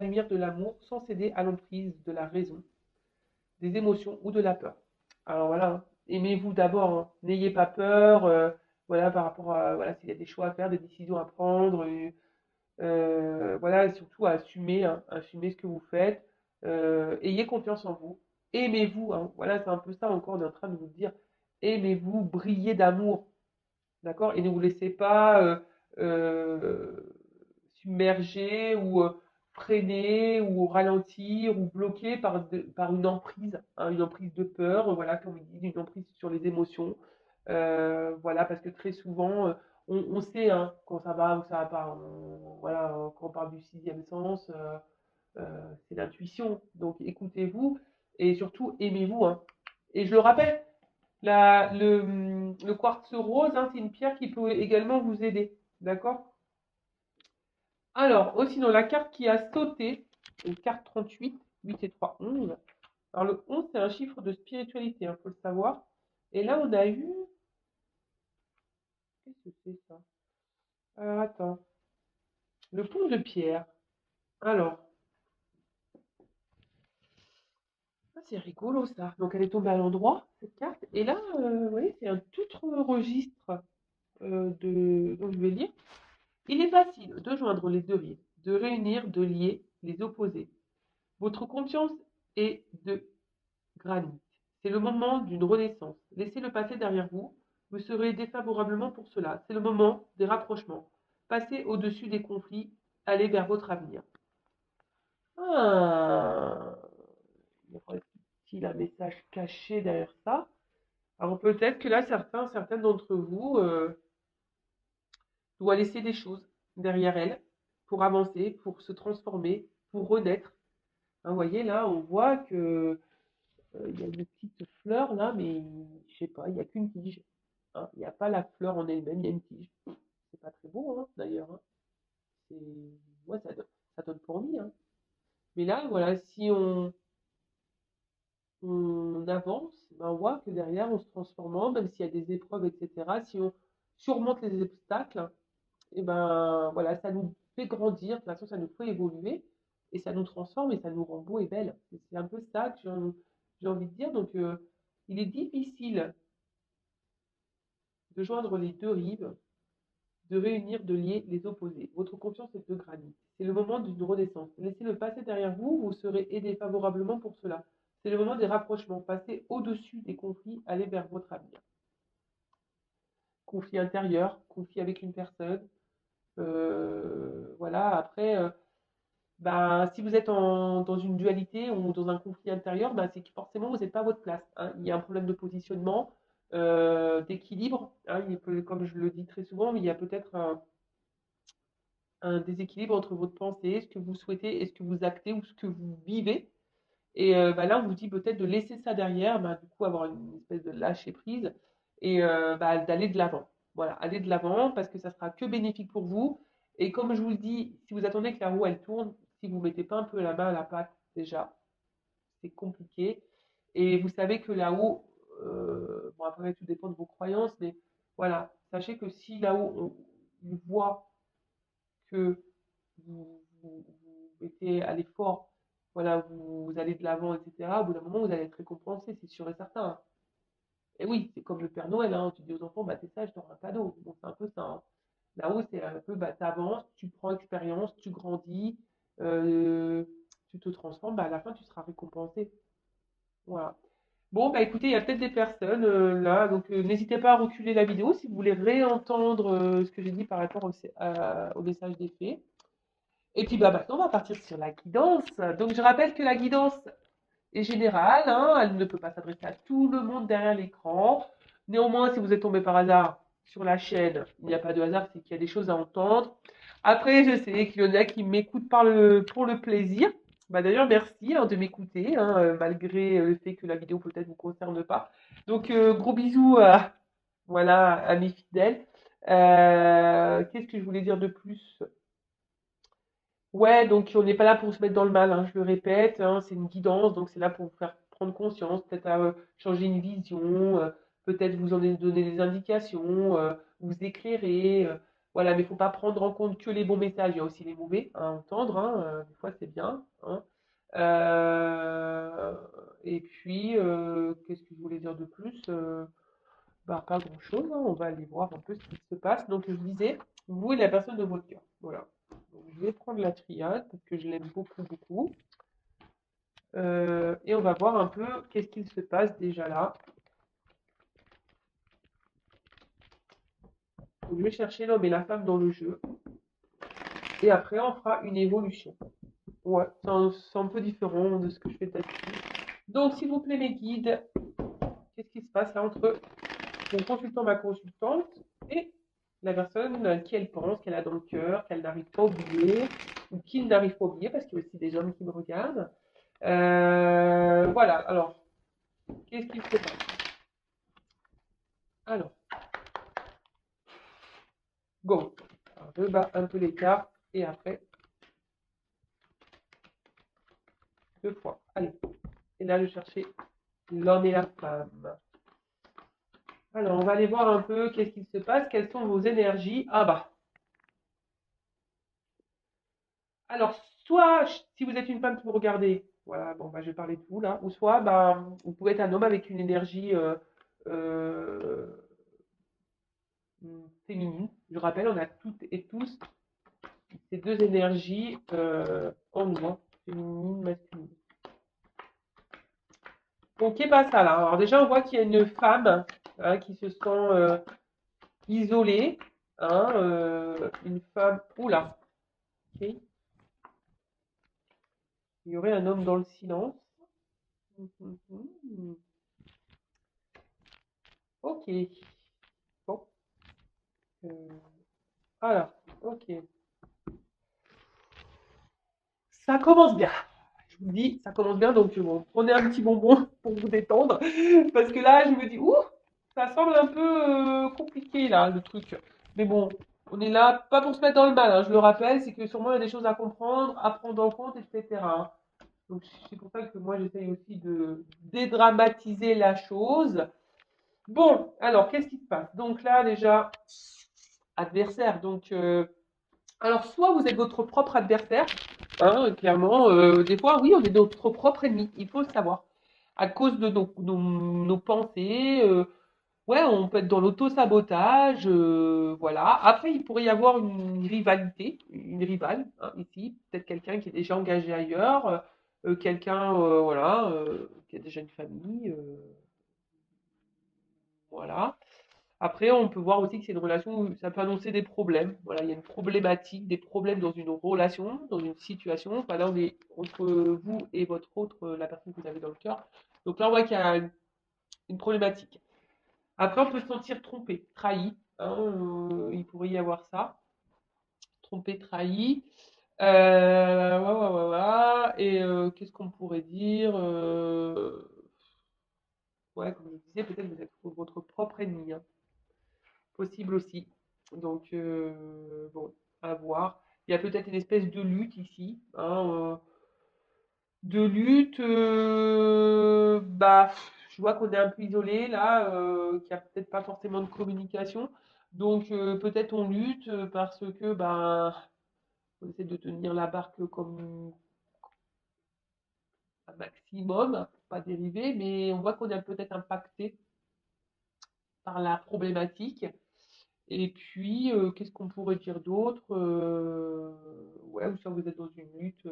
lumière de l'amour sans céder à l'emprise de la raison, des émotions ou de la peur. Alors voilà, hein, aimez-vous d'abord, hein. N'ayez pas peur, voilà, par rapport à, voilà, s'il y a des choix à faire, des décisions à prendre, voilà, et surtout à assumer, hein, assumer ce que vous faites, ayez confiance en vous, aimez-vous, hein. Voilà, c'est un peu ça encore, on est en train de vous dire, aimez-vous, brillez d'amour, d'accord? Et ne vous laissez pas euh, submerger ou freiner ou ralentir ou bloquer par une emprise de peur, voilà, comme il dit, une emprise sur les émotions. Voilà, parce que très souvent, on sait, hein, quand ça va ou ça va pas. Voilà, quand on parle du sixième sens, c'est l'intuition. Donc écoutez-vous et surtout aimez-vous, hein. Et je le rappelle, le quartz rose, hein, c'est une pierre qui peut également vous aider. D'accord? Alors, oh, sinon, la carte qui a sauté, une carte 38, 8 et 3, 11. Alors, le 11, c'est un chiffre de spiritualité, il faut le savoir. Et là, on a eu. Qu'est-ce que c'est ça? Alors, attends. Le pont de pierre. Alors, ah, c'est rigolo ça. Donc, elle est tombée à l'endroit, cette carte. Et là, vous voyez, c'est un tout autre registre donc, je vais lire. Il est facile de joindre les deux rives, de réunir, de lier les opposés. Votre confiance est de granit. C'est le moment d'une renaissance. Laissez le passé derrière vous. Vous serez défavorablement pour cela. C'est le moment des rapprochements. Passez au-dessus des conflits. Allez vers votre avenir. Ah, il y aurait-il un message caché derrière ça? Alors peut-être que là, certaines d'entre vous doivent laisser des choses derrière elles pour avancer, pour se transformer, pour renaître. Hein, vous voyez, là, on voit que il y a une petite fleur là, mais je sais pas, il n'y a qu'une tige. Hein. Il n'y a pas la fleur en elle-même, il y a une tige. C'est pas très beau, hein, d'ailleurs. Hein. C'est... Ouais, ça donne pas envie. Hein. Mais là, voilà, si on avance, ben, on voit que derrière, on se transforme, même s'il y a des épreuves, etc. Si on surmonte les obstacles, et ben voilà, ça nous fait grandir, de toute façon, ça nous fait évoluer, et ça nous transforme et ça nous rend beau et belle. C'est un peu ça que j'ai envie de dire. Donc, il est difficile de joindre les deux rives, de réunir, de lier les opposés. Votre confiance est de granit. C'est le moment d'une renaissance. Laissez le passé derrière vous, vous serez aidé favorablement pour cela. C'est le moment des rapprochements. Passez au-dessus des conflits, allez vers votre avenir. Conflit intérieur, conflit avec une personne. Voilà, après, bah, si vous êtes dans une dualité ou dans un conflit intérieur, bah, c'est que forcément vous n'êtes pas à votre place. Hein. Il y a un problème de positionnement, d'équilibre. Hein. Comme je le dis très souvent, il y a peut-être un déséquilibre entre votre pensée, ce que vous souhaitez et ce que vous actez ou ce que vous vivez. Et bah, là, on vous dit peut-être de laisser ça derrière, bah, du coup avoir une espèce de lâcher prise et bah, d'aller de l'avant. Voilà, aller de l'avant parce que ça sera que bénéfique pour vous. Et comme je vous le dis, si vous attendez que la roue elle tourne, si vous ne mettez pas un peu la main à la pâte déjà, c'est compliqué. Et vous savez que là-haut, bon après tout dépend de vos croyances, mais voilà, sachez que si là-haut on voit que vous mettez à l'effort, voilà, vous allez de l'avant, etc., au bout d'un moment, vous allez être récompensé, c'est sûr et certain. Hein. Et oui, c'est comme le Père Noël, hein, tu dis aux enfants, bah, t'es sage, t'auras un cadeau. Bon, c'est un peu ça. Hein. Là-haut, c'est un peu, bah, t'avances, tu prends expérience, tu grandis, euh, tu te transformes, bah, à la fin, tu seras récompensé. Voilà. Bon, bah écoutez, il y a peut-être des personnes là, donc n'hésitez pas à reculer la vidéo si vous voulez réentendre ce que j'ai dit par rapport au message des fées. Et puis bah, maintenant, on va partir sur la guidance. Donc, je rappelle que la guidance est générale, hein, elle ne peut pas s'adresser à tout le monde derrière l'écran. Néanmoins, si vous êtes tombé par hasard sur la chaîne, il n'y a pas de hasard, c'est qu'il y a des choses à entendre. Après, je sais qu'il y en a qui m'écoutent pour le plaisir. Bah, d'ailleurs, merci hein, de m'écouter, hein, malgré le fait que la vidéo peut-être ne vous concerne pas. Donc, gros bisous voilà, à mes fidèles. Qu'est-ce que je voulais dire de plus? Ouais, donc on n'est pas là pour se mettre dans le mal, hein, je le répète, hein, c'est une guidance, donc c'est là pour vous faire prendre conscience, peut-être à changer une vision, peut-être vous en donner des indications, vous éclairer, Voilà, mais il ne faut pas prendre en compte que les bons messages, il y a aussi les mauvais à entendre, hein, des fois c'est bien, hein. Euh, et puis, qu'est-ce que je voulais dire de plus? Bah, pas grand-chose, hein, on va aller voir un peu ce qui se passe. Donc, je disais, vous et la personne de votre cœur. Voilà. Donc, je vais prendre la triade parce que je l'aime beaucoup, beaucoup. Et on va voir un peu qu'est-ce qu'il se passe déjà là. Donc, je vais chercher l'homme et la femme dans le jeu. Et après, on fera une évolution. Ouais, c'est un peu différent de ce que je fais d'habitude. Donc, s'il vous plaît, mes guides, qu'est-ce qui se passe là entre mon consultant, ma consultante et la personne qui elle pense, qu'elle a dans le cœur, qu'elle n'arrive pas à oublier, ou qu'il n'arrive pas à oublier, parce qu'il y a aussi des hommes qui me regardent. Voilà, alors, qu'est-ce qu'il se passe? Alors, go. Alors, je bats un peu les cartes et après, deux fois. Allez. Et là, je cherchais l'homme et la femme. Alors, on va aller voir un peu qu'est-ce qu'il se passe, quelles sont vos énergies. Ah bah. Alors, soit si vous êtes une femme qui vous regardez, voilà, bon, bah, je vais parler de vous là, ou soit bah, vous pouvez être un homme avec une énergie euh, féminine. Je rappelle, on a toutes et tous ces deux énergies en nous, hein, féminine, masculine. Donc, qu'est-ce qui passe là? Alors, déjà, on voit qu'il y a une femme hein, qui se sent isolée. Hein, une femme. Oula, ok. Il y aurait un homme dans le silence. Ok. Bon. Euh, alors, ok. Ça commence bien. Je vous dis, ça commence bien, donc bon, prenez un petit bonbon pour vous détendre. Parce que là, je me dis, ouh, ça semble un peu compliqué là, le truc. Mais bon, on est là, pas pour se mettre dans le mal, hein, je le rappelle, c'est que sûrement il y a des choses à comprendre, à prendre en compte, etc. Donc c'est pour ça que moi j'essaye aussi de dédramatiser la chose. Bon, alors qu'est-ce qui se passe? Donc là, déjà, adversaire. Donc, alors soit vous êtes votre propre adversaire, hein, clairement, des fois, oui, on est notre propre ennemi, il faut le savoir. À cause de nos pensées, ouais, on peut être dans l'auto-sabotage, voilà. Après, il pourrait y avoir une rivalité, une rivale, hein, ici, peut-être quelqu'un qui est déjà engagé ailleurs, quelqu'un, voilà, qui a déjà une famille, voilà. Après, on peut voir aussi que c'est une relation où ça peut annoncer des problèmes. Voilà, il y a une problématique, des problèmes dans une relation, dans une situation. Enfin, là, on est entre vous et votre autre, la personne que vous avez dans le cœur. Donc là, on voit qu'il y a une problématique. Après, on peut se sentir trompé, trahi. Hein, il pourrait y avoir ça. Trompé, trahi. Ouais, ouais, ouais, ouais. Et qu'est-ce qu'on pourrait dire ouais, comme je disais, peut-être vous êtes votre propre ennemi, hein. Possible aussi. Donc, bon, à voir. Il y a peut-être une espèce de lutte ici, hein, de lutte. Bah, je vois qu'on est un peu isolé là, qu'il n'y a peut-être pas forcément de communication. Donc, peut-être on lutte parce que, ben, on essaie de tenir la barque comme un maximum, pour pas dériver, mais on voit qu'on est peut-être impacté par la problématique. Et puis, qu'est-ce qu'on pourrait dire d'autre? Ouais, ou soit vous êtes dans une lutte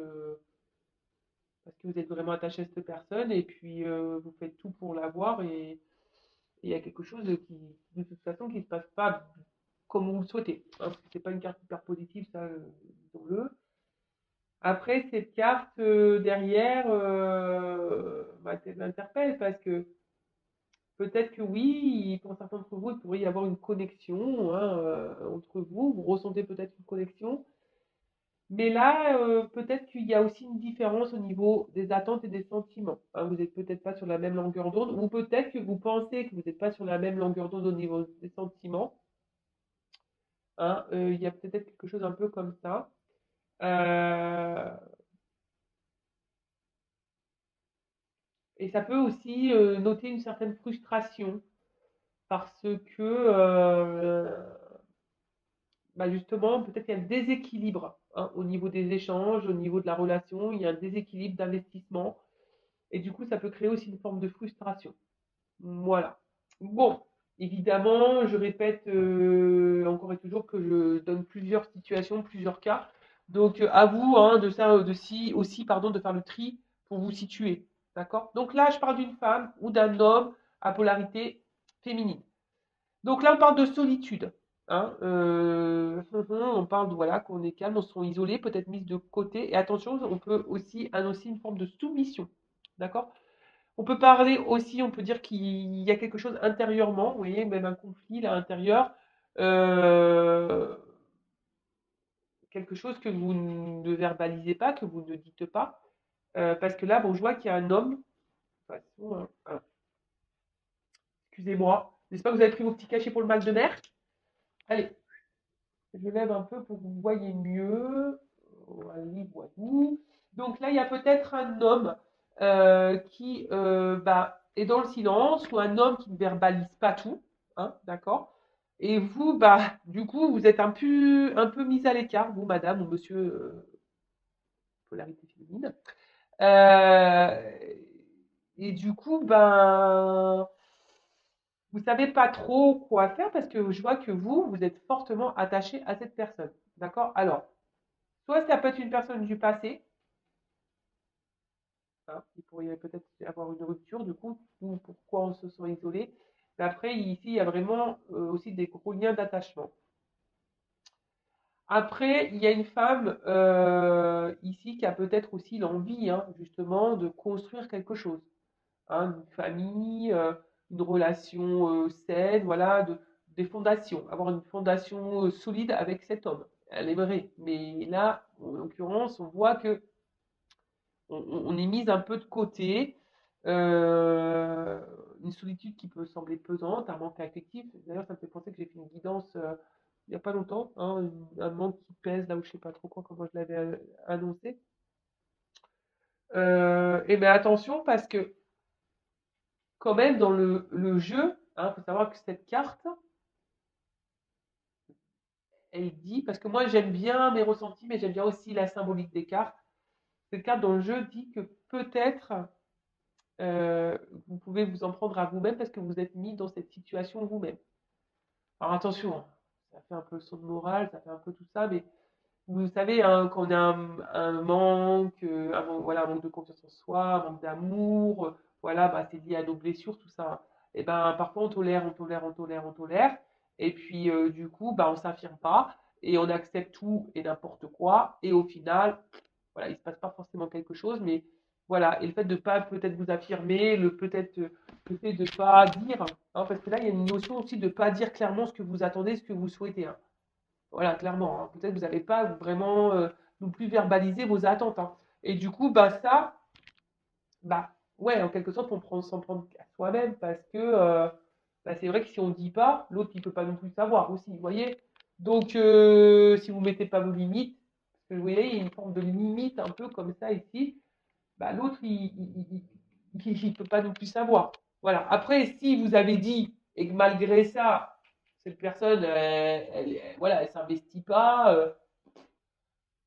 parce que vous êtes vraiment attaché à cette personne et puis vous faites tout pour l'avoir et il y a quelque chose qui, de toute façon, qui ne se passe pas comme vous le souhaitez, hein, parce que c'est pas une carte hyper positive, ça, disons-le. Après, cette carte derrière m'interpelle parce que peut-être que oui, pour certains d'entre vous, il pourrait y avoir une connexion hein, entre vous. Vous ressentez peut-être une connexion. Mais là, peut-être qu'il y a aussi une différence au niveau des attentes et des sentiments. Hein. Vous n'êtes peut-être pas sur la même longueur d'onde, ou peut-être que vous pensez que vous n'êtes pas sur la même longueur d'onde au niveau des sentiments. Hein. Il y a peut-être quelque chose un peu comme ça. Euh, et ça peut aussi noter une certaine frustration parce que bah justement, peut-être qu'il y a un déséquilibre hein, au niveau des échanges, au niveau de la relation, il y a un déséquilibre d'investissement. Et du coup, ça peut créer aussi une forme de frustration. Voilà. Bon, évidemment, je répète encore et toujours que je donne plusieurs situations, plusieurs cas. Donc, à vous hein, aussi, pardon, de faire le tri pour vous situer. D'accord? Donc là, je parle d'une femme ou d'un homme à polarité féminine. Donc là, on parle de solitude. Hein, on parle de voilà qu'on est calme, on se sent isolé, peut-être mise de côté. Et attention, on peut aussi annoncer une forme de soumission. D'accord? On peut parler aussi, on peut dire qu'il y a quelque chose intérieurement, vous voyez, même un conflit là intérieur, euh, quelque chose que vous ne verbalisez pas, que vous ne dites pas, parce que là, bon, je vois qu'il y a un homme. De toute façon, excusez-moi, j'espère que vous avez pris vos petits cachets pour le mal de mer. Allez, je lève un peu pour que vous voyez mieux. Allez, voilà. Donc là, il y a peut-être un homme qui bah, est dans le silence ou un homme qui ne verbalise pas tout. Hein, d'accord. Et vous, bah, du coup, vous êtes un peu mis à l'écart, vous, madame ou monsieur, polarité féminine. Euh, et du coup, ben, vous savez pas trop quoi faire parce que je vois que vous êtes fortement attaché à cette personne. D'accord. Alors, soit ça peut être une personne du passé, hein, il pourrait peut-être y avoir une rupture, du coup, pourquoi on se sent isolé. Mais après, ici, il y a vraiment aussi des gros liens d'attachement. Après, il y a une femme ici qui a peut-être aussi l'envie, hein, justement, de construire quelque chose. Hein, une famille, une relation saine, voilà, des fondations, avoir une fondation solide avec cet homme. Elle aimerait. Mais là, en l'occurrence, on voit que on est mise un peu de côté. Euh, une solitude qui peut sembler pesante, un manque affectif. D'ailleurs, ça me fait penser que j'ai fait une guidance il n'y a pas longtemps, hein, un manque qui pèse là où je ne sais pas trop quoi, comment je l'avais annoncé. Et bien attention parce que quand même dans le jeu, il faut savoir que cette carte, elle dit, parce que moi j'aime bien mes ressentis, mais j'aime bien aussi la symbolique des cartes. Cette carte dans le jeu dit que peut-être vous pouvez vous en prendre à vous-même parce que vous êtes mis dans cette situation vous-même. Alors attention, hein, ça fait un peu le saut de morale, ça fait un peu tout ça, mais vous savez, hein, quand on a un manque, voilà, un manque de confiance en soi, un manque d'amour, voilà, bah, c'est lié à nos blessures, tout ça. Et ben parfois on tolère, on tolère, on tolère, on tolère, et puis du coup, bah, on s'affirme pas, et on accepte tout et n'importe quoi, et au final, voilà, il se passe pas forcément quelque chose, mais voilà, et le fait de pas peut-être vous affirmer, peut-être le fait de pas dire, hein, parce que là il y a une notion aussi de pas dire clairement ce que vous attendez, ce que vous souhaitez. Hein. Voilà, clairement. Hein. Peut-être que vous n'avez pas vraiment non plus verbalisé vos attentes. Hein. Et du coup, bah ça, bah ouais, en quelque sorte, s'en prendre à soi-même parce que bah, c'est vrai que si on ne dit pas, l'autre il peut pas non plus savoir aussi, vous voyez. Donc si vous ne mettez pas vos limites, parce que vous voyez, il y a une forme de limite un peu comme ça ici, bah l'autre il peut pas non plus savoir. Voilà. Après, si vous avez dit et que malgré ça, cette personne, voilà, elle s'investit pas.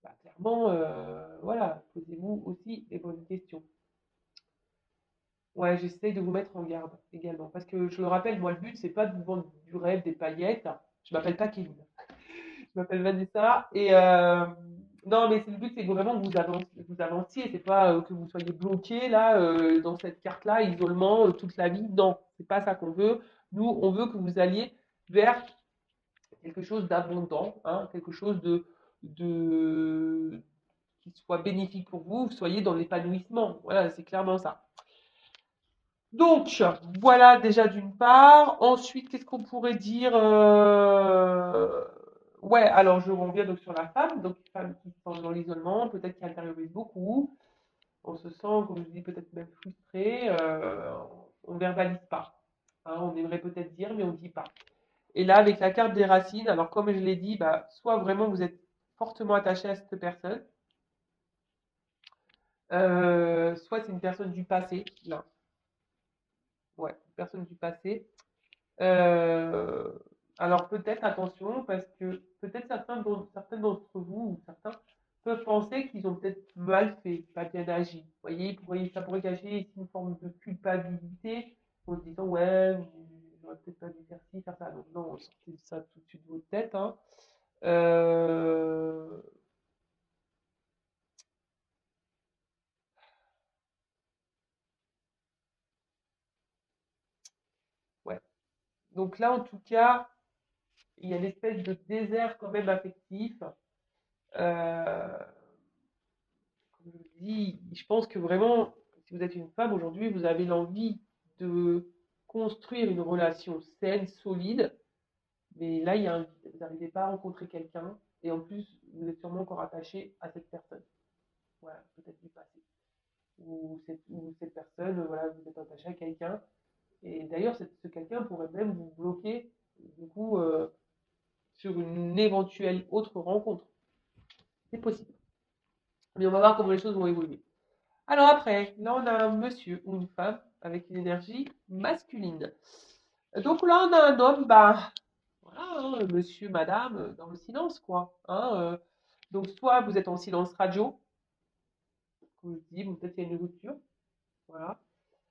Bah, clairement, voilà, posez-vous aussi les bonnes questions. Ouais, j'essaye de vous mettre en garde également. Parce que je le rappelle, moi, le but, c'est pas de vous vendre du rêve, des paillettes. Je m'appelle pas Kevin. Je m'appelle Vanessa. Et non, mais c'est le but, c'est que vraiment vous avanciez. C'est pas que vous soyez bloqué là, dans cette carte-là, isolement, toute la vie. Non, c'est pas ça qu'on veut. Nous, on veut que vous alliez vers quelque chose d'abondant, hein, quelque chose de, qui soit bénéfique pour vous, soyez dans l'épanouissement. Voilà, c'est clairement ça. Donc, voilà déjà d'une part. Ensuite, qu'est-ce qu'on pourrait dire Ouais, alors je reviens donc sur la femme. Donc, une femme qui se sent dans l'isolement, peut-être qui intériorise beaucoup. On se sent, comme je dis, peut-être même frustré. On ne verbalise pas. Hein, on aimerait peut-être dire, mais on ne dit pas. Et là, avec la carte des racines, alors comme je l'ai dit, bah, soit vraiment vous êtes fortement attaché à cette personne, soit c'est une personne du passé, là, ouais, une personne du passé. Euh, Alors peut-être attention, parce que peut-être certains d'entre vous, ou certains, peuvent penser qu'ils ont peut-être mal fait, pas bien agi. Vous voyez, ça pourrait cacher ici une forme de culpabilité en se disant, ouais, j'aurais peut-être pas dû faire ci, faire ça. Donc non, sortez ça tout de suite de votre tête, hein. Euh, ouais. Donc là, en tout cas, il y a une espèce de désert quand même affectif. Euh, Comme je vous dis, je pense que vraiment, si vous êtes une femme aujourd'hui, vous avez l'envie de construire une relation saine, solide, mais là, il y a un vide. Vous n'arrivez pas à rencontrer quelqu'un, et en plus, vous êtes sûrement encore attaché à cette personne. Voilà, peut-être du passé. Ou cette personne, voilà, vous êtes attaché à quelqu'un, et d'ailleurs, ce quelqu'un pourrait même vous bloquer, du coup, sur une éventuelle autre rencontre. C'est possible. Mais on va voir comment les choses vont évoluer. Alors après, là, on a un monsieur ou une femme avec une énergie masculine. Donc là, on a un homme, bah, voilà, hein, monsieur, madame, dans le silence, quoi. Hein, donc soit vous êtes en silence radio, comme je dis, peut-être il y a une rupture, voilà.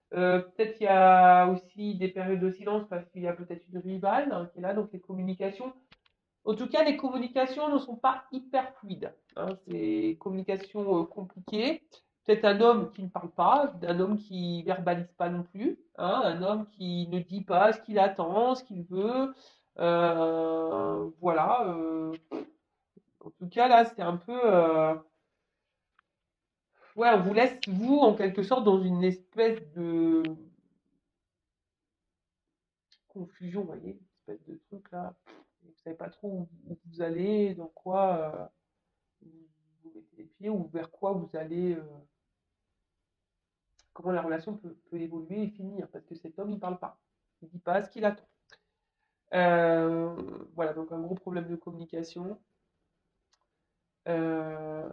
Peut-être il y a aussi des périodes de silence parce qu'il y a peut-être une rivale, hein, qui est là, donc les communications. En tout cas, les communications ne sont pas hyper fluides, hein. C'est des communications compliquées. Peut-être un homme qui ne parle pas, un homme qui verbalise pas non plus, hein, un homme qui ne dit pas ce qu'il attend, ce qu'il veut. Voilà. En tout cas, là, c'est un peu. Ouais, on vous laisse, vous, en quelque sorte, dans une espèce de confusion, vous voyez, une espèce de truc là. Vous savez pas trop où vous allez, dans quoi. Vous mettez les pieds ou vers quoi vous allez, comment la relation peut évoluer et finir, parce que cet homme, il parle pas. Il dit pas ce qu'il attend. Euh, voilà, donc un gros problème de communication. Euh,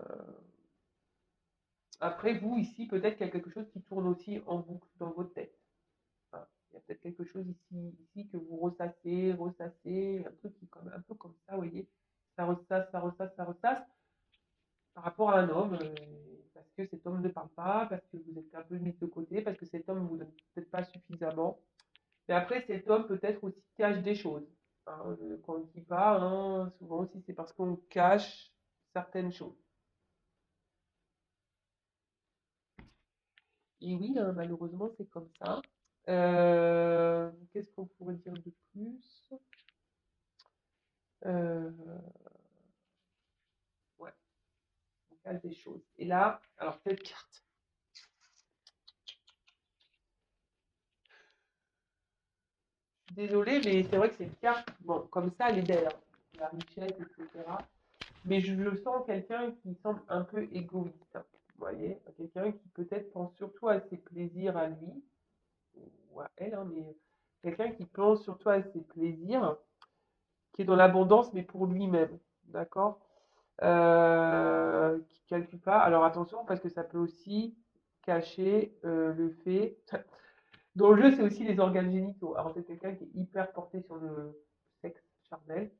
Après, vous, ici, peut-être qu'il y a quelque chose qui tourne aussi en boucle dans votre tête. Hein. Il y a peut-être quelque chose ici que vous ressassez, un truc qui est comme, un peu comme ça, vous voyez. Ça ressasse, ça ressasse, ça ressasse par rapport à un homme, parce que cet homme ne parle pas, parce que vous êtes un peu mis de côté, parce que cet homme ne vous donne peut-être pas suffisamment. Mais après, cet homme peut-être aussi cache des choses. Hein. Quand on ne dit pas, hein, souvent aussi c'est parce qu'on cache certaines choses. Et oui, hein, malheureusement, c'est comme ça. Qu'est-ce qu'on pourrait dire de plus? Euh, ouais, on cache des choses. Et là, alors cette carte, désolée, mais c'est vrai que cette carte, bon, comme ça, elle est belle, hein. La richesse, etc. Mais je sens quelqu'un qui semble un peu égoïste. Vous voyez, quelqu'un qui peut-être pense surtout à ses plaisirs à lui, ou à elle, hein, mais quelqu'un qui pense surtout à ses plaisirs, qui est dans l'abondance, mais pour lui-même. D'accord? Qui ne calcule pas. Alors attention, parce que ça peut aussi cacher le fait. Dans le jeu, c'est aussi les organes génitaux. Alors c'est quelqu'un qui est hyper porté sur le sexe charnel.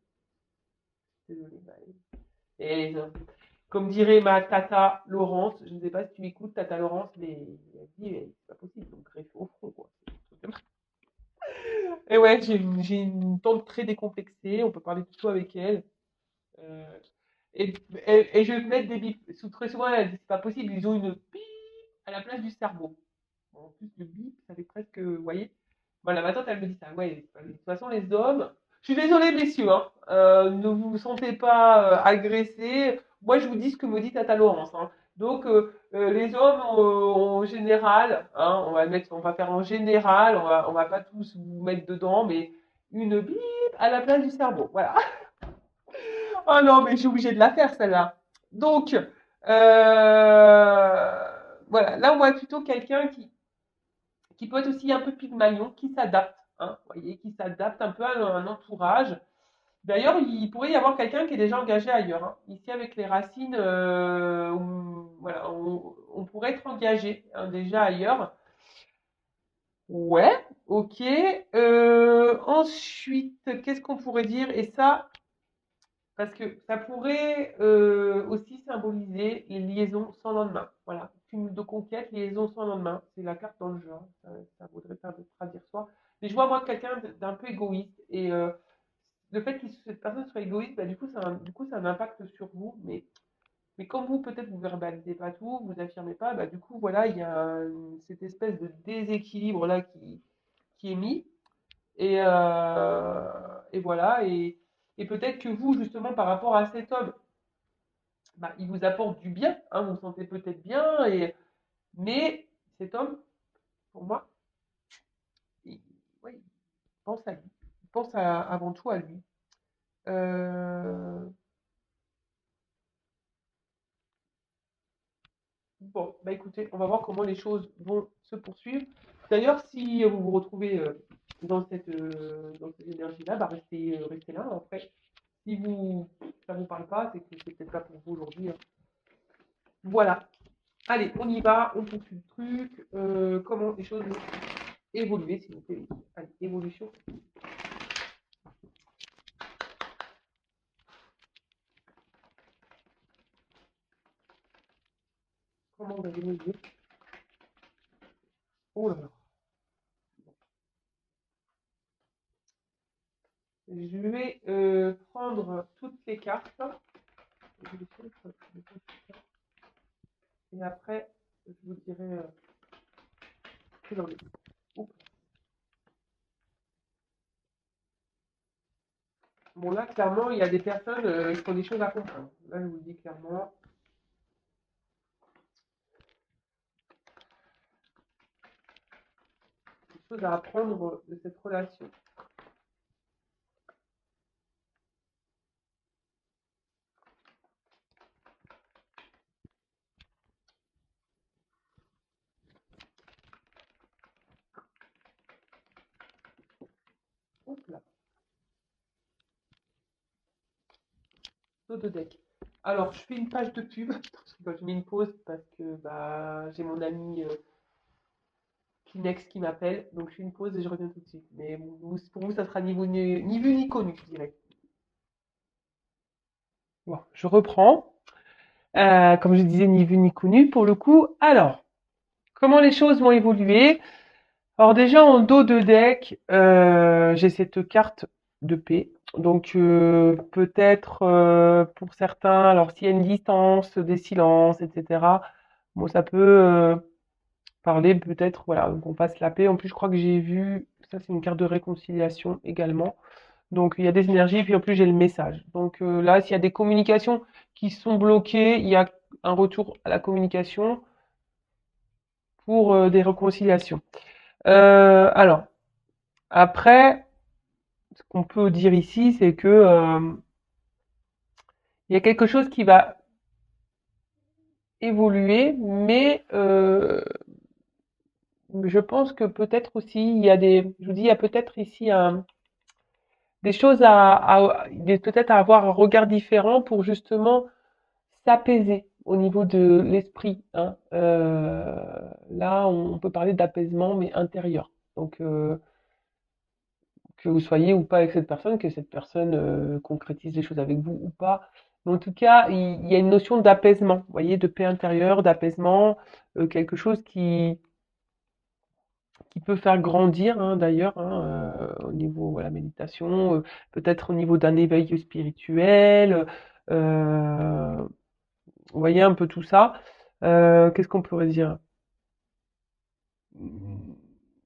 Désolée, Maëlle. Et comme dirait ma tata Laurence, je ne sais pas si tu écoutes tata Laurence, mais elle dit c'est pas possible, donc greffe au front, quoi. Et ouais, j'ai une tante très décomplexée, on peut parler de tout avec elle. Euh, et je vais mettre des bips. Très souvent, elle dit c'est pas possible, ils ont une bip à la place du cerveau. Bon, en plus, le bip, ça fait presque, vous voyez. Voilà, ma tante, elle me dit ça. Ouais, de toute façon, les hommes. Je suis désolée, messieurs, hein, ne vous sentez pas agressés. Moi, je vous dis ce que me dit Tata Laurence. Hein. Donc, les hommes, en général, hein, on va faire en général, on va pas tous vous mettre dedans, mais une bip à la place du cerveau. Voilà. Oh non, mais je suis obligée de la faire, celle-là. Donc, voilà, là, on voit plutôt quelqu'un qui peut être aussi un peu pygmalion, qui s'adapte, hein, vous voyez, qui s'adapte un peu à un entourage. D'ailleurs, il pourrait y avoir quelqu'un qui est déjà engagé ailleurs. Hein. Ici, avec les racines, voilà, on pourrait être engagé hein, déjà ailleurs. Ouais, ok. Ensuite, qu'est-ce qu'on pourrait dire? Et ça, parce que ça pourrait aussi symboliser les liaisons sans lendemain. Voilà, cumul de conquêtes, liaison sans lendemain. C'est la carte dans le jeu, hein. Ça voudrait faire de traduire soi. Mais je vois moi quelqu'un d'un peu égoïste. Et le fait que cette personne soit égoïste, bah, du coup, ça a un impact sur vous. Mais comme vous, peut-être, vous verbalisez pas tout, vous affirmez pas, bah, du coup, voilà, il y a cette espèce de déséquilibre là qui est mis. Et voilà. Et peut-être que vous, justement, par rapport à cet homme, bah, il vous apporte du bien, hein, vous vous sentez peut-être bien, mais cet homme, pour moi, il, ouais, il pense à lui. Il pense avant tout à lui. Euh, bon, bah écoutez, on va voir comment les choses vont se poursuivre. D'ailleurs, si vous vous retrouvez dans cette énergie-là, bah restez là. Après, si ça vous parle pas, c'est que c'est peut-être pas pour vous aujourd'hui, hein. Voilà. Allez, on y va, on poursuit le truc. Comment les choses vont évoluer, s'il vous plaît. Allez, évolution. Comment on va évoluer? Oh là là. Je vais prendre toutes les cartes. Et après, je vous dirai ce qu'il en est. Oups. Bon, là, clairement, il y a des personnes qui ont des choses à comprendre. Là, je vous le dis clairement, des choses à apprendre de cette relation. Oups là, dos de deck. Alors, je fais une page de pub. Je mets une pause parce que bah, j'ai mon ami Kleenex qui m'appelle. Donc, je fais une pause et je reviens tout de suite. Mais pour vous, ça sera ni vu ni connu, je dirais. Bon, je reprends. Comme je disais, ni vu ni connu pour le coup. Alors, comment les choses vont évoluer? Alors déjà en dos de deck, j'ai cette carte de paix. Donc peut-être pour certains, alors s'il y a une distance, des silences, etc. Bon, ça peut parler peut-être, voilà, qu'on fasse la paix. En plus, je crois que j'ai vu, ça c'est une carte de réconciliation également. Donc il y a des énergies, et puis en plus j'ai le message. Donc là, s'il y a des communications qui sont bloquées, il y a un retour à la communication pour des réconciliations. Alors, après, ce qu'on peut dire ici, c'est que il y a quelque chose qui va évoluer, mais je pense que peut-être aussi il y a je vous dis, il y a peut-être ici des choses peut-être à avoir un regard différent pour justement s'apaiser au niveau de l'esprit, hein. Là, on peut parler d'apaisement, mais intérieur. Donc, que vous soyez ou pas avec cette personne, que cette personne concrétise les choses avec vous ou pas. Mais en tout cas, il y a une notion d'apaisement, vous voyez, de paix intérieure, d'apaisement, quelque chose qui peut faire grandir, hein, d'ailleurs, hein, au niveau voilà, méditation, peut-être au niveau d'un éveil spirituel, euh, vous voyez un peu tout ça. Qu'est-ce qu'on pourrait dire?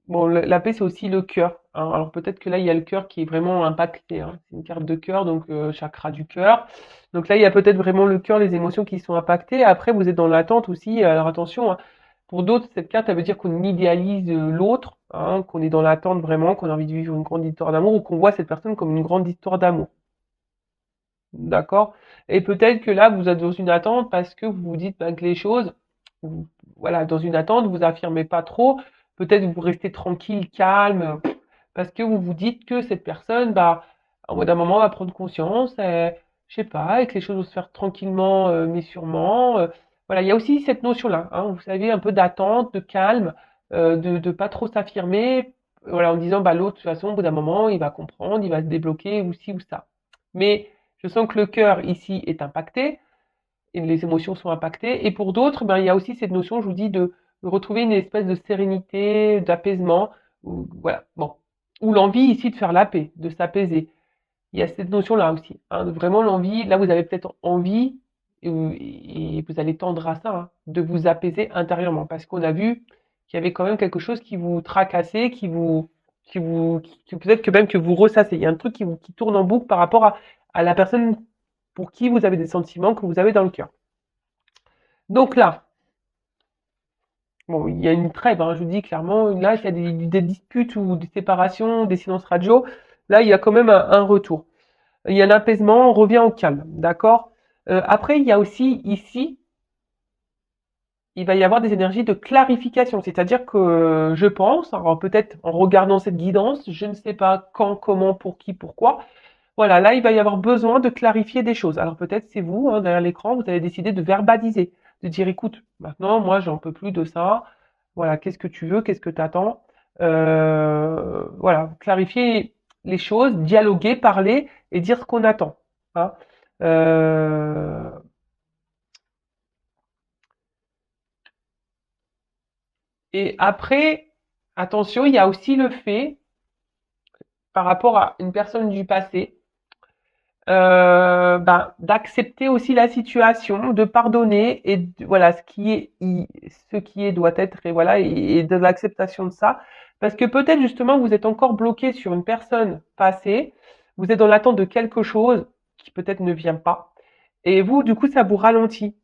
Bon, la paix, c'est aussi le cœur, hein. Alors peut-être que là, il y a le cœur qui est vraiment impacté, hein. C'est une carte de cœur, donc chakra du cœur. Donc là, il y a peut-être vraiment le cœur, les émotions qui sont impactées. Après, vous êtes dans l'attente aussi. Alors attention, hein. Pour d'autres, cette carte, elle veut dire qu'on idéalise l'autre, hein, qu'on est dans l'attente vraiment, qu'on a envie de vivre une grande histoire d'amour ou qu'on voit cette personne comme une grande histoire d'amour. D'accord? Et peut-être que là, vous êtes dans une attente parce que vous vous dites ben, que les choses, vous- voilà, dans une attente, vous affirmez pas trop. Peut-être que vous restez tranquille, calme, parce que vous vous dites que cette personne, bah, en bout d'un moment, va prendre conscience, je sais pas, et que les choses vont se faire tranquillement, mais sûrement. Voilà, il y a aussi cette notion-là, hein, vous savez, un peu d'attente, de calme, de pas trop s'affirmer, voilà, en disant, bah, l'autre, de toute façon, au bout d'un moment, il va comprendre, il va se débloquer, ou ci ou ça. Mais je sens que le cœur, ici, est impacté, et les émotions sont impactées. Et pour d'autres, ben, il y a aussi cette notion, je vous dis, de retrouver une espèce de sérénité, d'apaisement, ou, voilà, bon. Ou l'envie ici de faire la paix, de s'apaiser. Il y a cette notion-là aussi, hein, vraiment l'envie. Là, vous avez peut-être envie, et vous allez tendre à ça, hein, de vous apaiser intérieurement, parce qu'on a vu qu'il y avait quand même quelque chose qui vous tracassait, peut-être que même que vous ressassez. Il y a un truc qui tourne en boucle par rapport à la personne pour qui vous avez des sentiments que vous avez dans le cœur. Donc là, bon, il y a une trêve, hein, je vous dis clairement. Là, s'il y a des disputes ou des séparations, des silences radio, là, il y a quand même un retour. Il y a un apaisement, on revient au calme, d'accord. Après, il y a aussi ici, il va y avoir des énergies de clarification, c'est-à-dire que je pense, alors peut-être en regardant cette guidance, je ne sais pas quand, comment, pour qui, pourquoi, voilà, là, il va y avoir besoin de clarifier des choses. Alors peut-être c'est vous, hein, derrière l'écran, vous avez décidé de verbaliser, de dire, écoute, maintenant, moi, j'en peux plus de ça, voilà, qu'est-ce que tu veux, qu'est-ce que tu attends, voilà, clarifier les choses, dialoguer, parler et dire ce qu'on attend, hein. Euh, et après, attention, il y a aussi le fait, par rapport à une personne du passé, ben, d'accepter aussi la situation, de pardonner et voilà ce qui est doit être et voilà et de l'acceptation de ça parce que peut-être justement vous êtes encore bloqué sur une personne passée, vous êtes dans l'attente de quelque chose qui peut-être ne vient pas et vous du coup ça vous ralentit.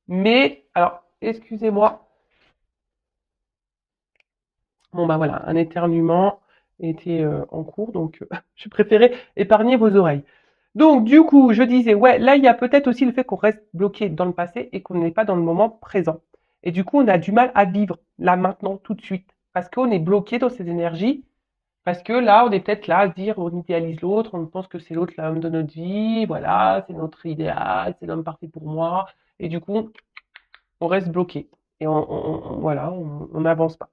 Mais alors excusez-moi, bon bah voilà un éternuement était en cours donc je préférais épargner vos oreilles. Donc, du coup, je disais, ouais, là, il y a peut-être aussi le fait qu'on reste bloqué dans le passé et qu'on n'est pas dans le moment présent. Et du coup, on a du mal à vivre là, maintenant, tout de suite. Parce qu'on est bloqué dans ces énergies. Parce que là, on est peut-être là à se dire, on idéalise l'autre, on pense que c'est l'autre l'homme de notre vie, voilà, c'est notre idéal, c'est l'homme parfait pour moi. Et du coup, on reste bloqué. Et voilà, on n'avance pas.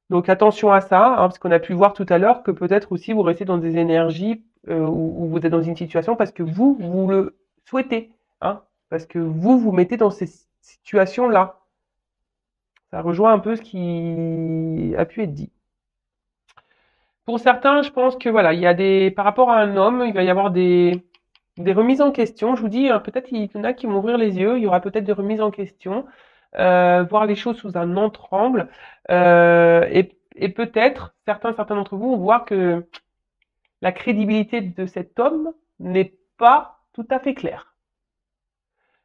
Donc attention à ça, hein, parce qu'on a pu voir tout à l'heure que peut-être aussi vous restez dans des énergies où vous êtes dans une situation parce que vous le souhaitez, hein, parce que vous mettez dans ces situations-là. Ça rejoint un peu ce qui a pu être dit. Pour certains, je pense que voilà, il y a par rapport à un homme, il va y avoir des remises en question. Je vous dis, hein, peut-être il y en a qui vont ouvrir les yeux. Il y aura peut-être des remises en question, voir les choses sous un autre angle, et peut-être certains d'entre vous vont voir que la crédibilité de cet homme n'est pas tout à fait claire.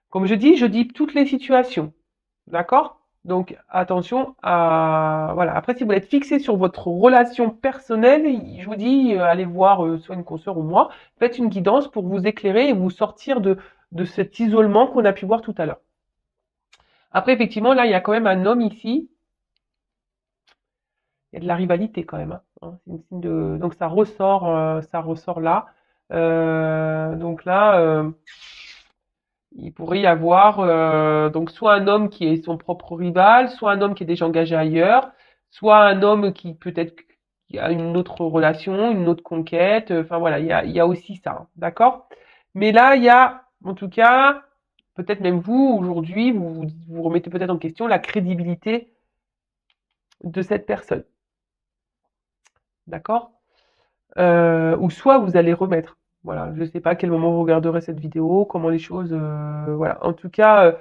Comme je dis toutes les situations, d'accord? Donc attention à voilà. Après, si vous êtes fixé sur votre relation personnelle, je vous dis allez voir soit une consoeur ou moi, faites une guidance pour vous éclairer et vous sortir de cet isolement qu'on a pu voir tout à l'heure. Après, effectivement, là, il y a quand même un homme ici. Il y a de la rivalité quand même, hein. C'est une signe de... Donc ça ressort là. Donc là, il pourrait y avoir donc soit un homme qui est son propre rival, soit un homme qui est déjà engagé ailleurs, soit un homme qui peut-être qui a une autre relation, une autre conquête. Enfin voilà, il y a aussi ça, hein, d'accord? Mais là, il y a, en tout cas, peut-être même vous aujourd'hui, vous remettez peut-être en question la crédibilité de cette personne, d'accord? Ou soit vous allez remettre. Voilà, je ne sais pas à quel moment vous regarderez cette vidéo, comment les choses, voilà. En tout cas,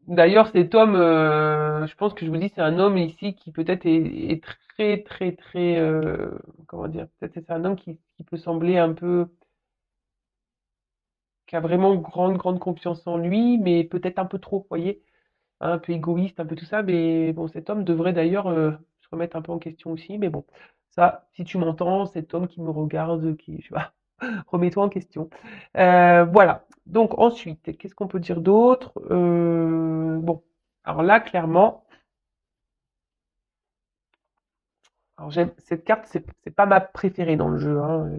d'ailleurs, cet homme, je pense que je vous dis, c'est un homme ici qui peut-être est très, très, très, comment dire, peut-être c'est un homme qui peut sembler un peu, qui a vraiment grande confiance en lui, mais peut-être un peu trop, vous voyez, hein, un peu égoïste, un peu tout ça. Mais bon, cet homme devrait d'ailleurs se remettre un peu en question aussi. Mais bon, ça, si tu m'entends, cet homme qui me regarde, qui, je sais pas, remets-toi en question. Voilà. Donc ensuite, qu'est-ce qu'on peut dire d'autre? Bon, alors là, clairement, alors j'aime cette carte, c'est pas ma préférée dans le jeu, hein.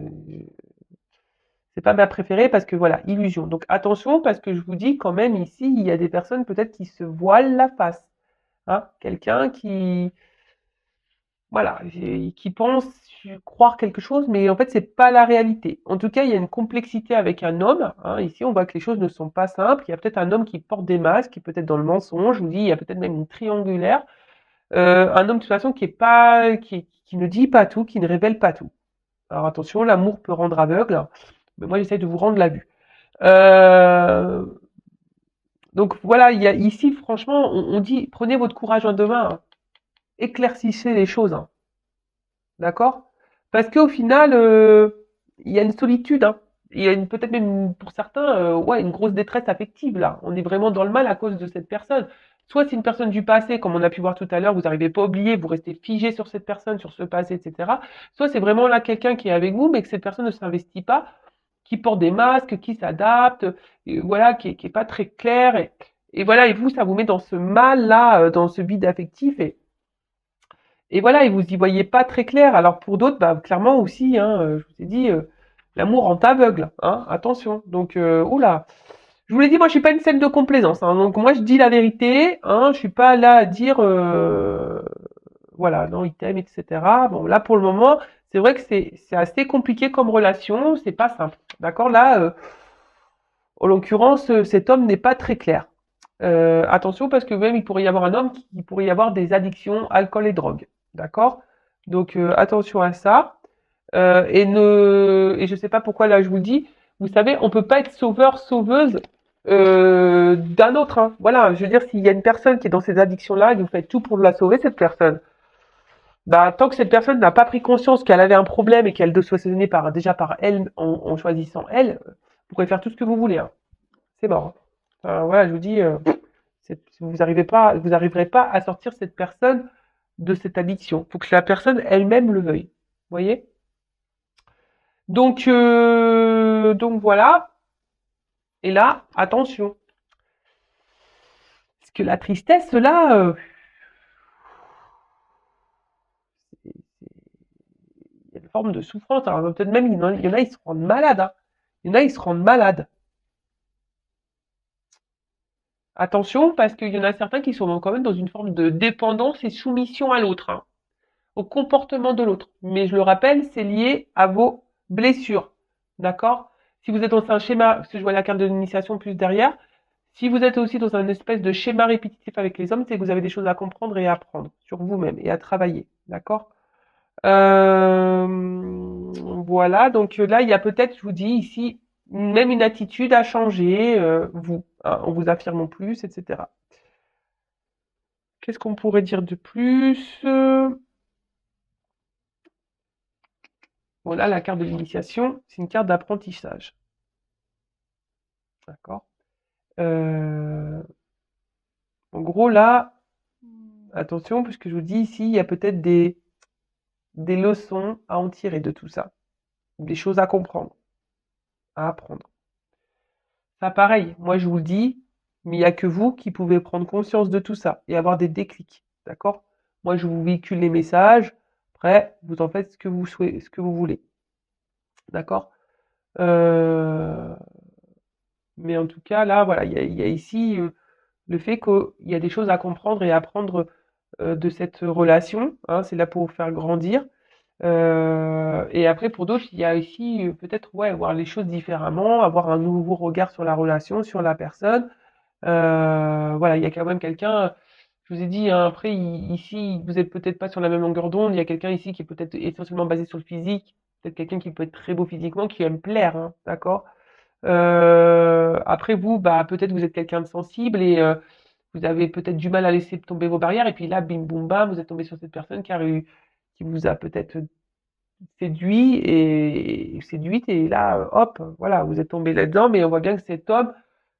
C'est pas ma préférée parce que voilà, illusion. Donc attention parce que je vous dis quand même ici, il y a des personnes peut-être qui se voilent la face, hein. Quelqu'un voilà, qui pense croire quelque chose, mais en fait, c'est pas la réalité. En tout cas, il y a une complexité avec un homme, hein. Ici, on voit que les choses ne sont pas simples. Il y a peut-être un homme qui porte des masques, qui est peut-être dans le mensonge. Je vous dis, il y a peut-être même une triangulaire. Un homme de toute façon qui ne dit pas tout, qui ne révèle pas tout. Alors attention, l'amour peut rendre aveugle, mais moi j'essaie de vous rendre la vue. Euh, donc voilà, il y a ici, franchement, on dit prenez votre courage en deux mains, hein. Éclaircissez les choses, hein. D'accord? Parce qu'au final, il y a une solitude, hein. Il y a peut-être même pour certains, ouais, une grosse détresse affective là. On est vraiment dans le mal à cause de cette personne. Soit c'est une personne du passé, comme on a pu voir tout à l'heure, vous n'arrivez pas à oublier, vous restez figé sur cette personne, sur ce passé, etc. Soit c'est vraiment là quelqu'un qui est avec vous, mais que cette personne ne s'investit pas, qui porte des masques, qui s'adapte, voilà, qui est pas très clair. Et voilà, et vous, ça vous met dans ce mal-là, dans ce vide affectif. Et voilà, et vous y voyez pas très clair. Alors pour d'autres, bah, clairement aussi, hein, je vous ai dit, l'amour rend aveugle, hein, attention. Donc, oula. Je vous l'ai dit, moi, je suis pas une scène de complaisance, hein, donc moi, je dis la vérité, hein, je suis pas là à dire, voilà, non, il t'aime, etc. Bon, là, pour le moment, c'est vrai que c'est assez compliqué comme relation, c'est pas simple. D'accord? Là, en l'occurrence, cet homme n'est pas très clair. Attention parce que même il pourrait y avoir un homme qui pourrait y avoir des addictions, alcool et drogue. D'accord? Donc attention à ça. Et je sais pas pourquoi là je vous le dis. Vous savez, on peut pas être sauveur, sauveuse d'un autre, hein. Voilà, je veux dire, s'il y a une personne qui est dans ces addictions-là et que vous faites tout pour la sauver, cette personne, bah, tant que cette personne n'a pas pris conscience qu'elle avait un problème et qu'elle doit se soigner déjà par elle, en choisissant elle, vous pouvez faire tout ce que vous voulez, hein. C'est mort, hein. Enfin, voilà, je vous dis, vous arriverez pas à sortir cette personne de cette addiction. Il faut que la personne elle-même le veuille. Vous voyez? Donc voilà. Et là, attention. Parce que la tristesse, là, il y a une forme de souffrance. Alors peut-être même, il y en a, ils se rendent malades, hein. Il y en a, ils se rendent malades. Attention, parce qu'il y en a certains qui sont quand même dans une forme de dépendance et soumission à l'autre, hein, au comportement de l'autre. Mais je le rappelle, c'est lié à vos blessures. D'accord? Si vous êtes dans un schéma, parce que je vois la carte de l'initiation plus derrière, si vous êtes aussi dans un espèce de schéma répétitif avec les hommes, c'est que vous avez des choses à comprendre et à apprendre sur vous-même et à travailler. D'accord? Voilà, donc là, il y a peut-être, je vous dis ici, même une attitude à changer, vous, hein, en vous affirmant plus, etc. Qu'est-ce qu'on pourrait dire de plus? Voilà, la carte de l'initiation, c'est une carte d'apprentissage. D'accord? Euh, En gros, là, attention, puisque je vous dis ici, il y a peut-être des leçons à en tirer de tout ça, des choses à comprendre, à apprendre. Ça, pareil, moi je vous le dis, mais il n'y a que vous qui pouvez prendre conscience de tout ça et avoir des déclics. D'accord? Moi, je vous véhicule les messages. Après, vous en faites ce que vous souhaitez, ce que vous voulez. D'accord? Euh, mais en tout cas, là, voilà, il y a ici le fait qu'il y a des choses à comprendre et à apprendre de cette relation, hein, c'est là pour vous faire grandir. Et après, pour d'autres, il y a ici peut-être ouais, voir les choses différemment, avoir un nouveau regard sur la relation, sur la personne. Voilà, il y a quand même quelqu'un, je vous ai dit, hein, après, ici, vous êtes peut-être pas sur la même longueur d'onde. Il y a quelqu'un ici qui est peut-être essentiellement basé sur le physique, peut-être quelqu'un qui peut être très beau physiquement, qui aime plaire, hein, d'accord? Après, vous, bah, peut-être vous êtes quelqu'un de sensible et vous avez peut-être du mal à laisser tomber vos barrières. Et puis là, bim, boum, bam, vous êtes tombé sur cette personne qui vous a peut-être séduite et là, hop, voilà, vous êtes tombé là-dedans, mais on voit bien que cet homme